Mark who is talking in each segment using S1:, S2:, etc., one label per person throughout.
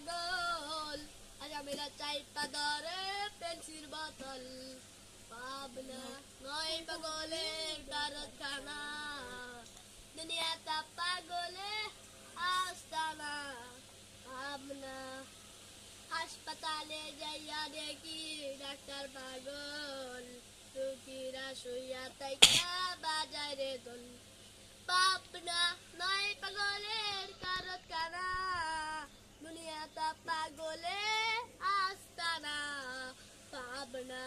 S1: পাগল আগামীরা চাইপা ধরে পেন্সিল বোতল পাবনা নয় পাগলের কারখানা দুনিয়াটা পাগলে আস্তানা পাবনা হাসপাতালে যাইয়া দেখি ডাক্তার পাগল রুগীরা শুইয়া তাইকা বাজায় রে দোল পাবনা নয় পাগলের কারখানা দুনিয়াটা পাগলে আস্তানা পাবনা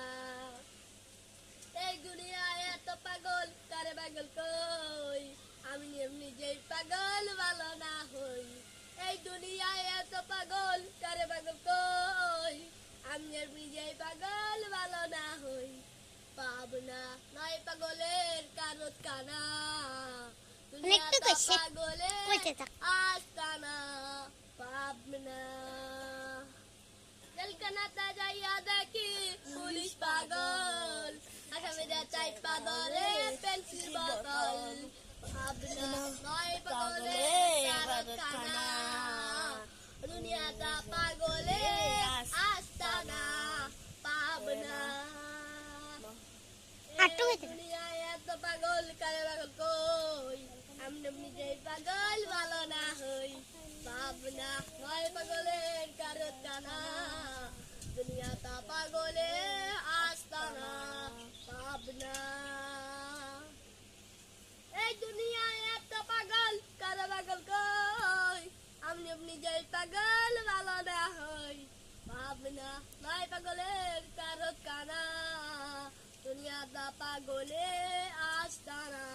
S1: এই দুনিয়ায় এত পাগল কারে পাগল কই আমি নিজেই পাগল ভালো না হই এই দুনিয়ায় এত পাগল কারে পাগল কই আমি নিজেই পাগল ভালো না হই পাবনা নয় পাগলের কারখানা দুনিয়াটা পাগলে আস্তানা পাবনা জেলখানাতে যাইয়া দেখি পুলিশ পাগল আসামিরা চাইপা ধরে পেন্সিল বোতল পাবনা নয় পাগলের কারখানা দুনিয়াটা পাগলে আস্তানা পাবনা দুনিয়ায় এত পাগল কারে পাগল কই আমি নিজেই পাগল ভালো না হই পাবনা নয় পাগলের কারখানা দুনিয়াটা পাগলে আস্তানা পাবনা এই দুনিয়ায় এত পাগল কারে পাগল কই আমি নিজেই পাগল ভালো না হই পাবনা নয় পাগলের কারখানা দুনিয়াটা পাগলে আস্তানা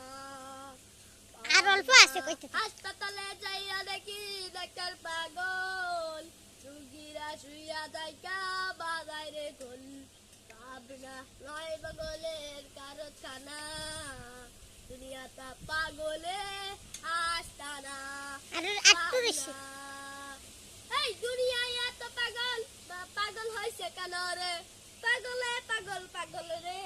S2: আর অল্প আছে কইতে
S1: হাসপাতালে যাইয়া দেখি ডাক্তার পাগল রুগীরা শুইয়া থাইকা বাজায় রে দোল পাবনা নয় পাগলের কারখানা দুনিয়াটা পাগলে আস্তানা
S2: আর একটু বেশি
S1: এই দুনিয়ায় এত পাগল পাগল হইছে কেন রে পাগলে পাগল পাগল রে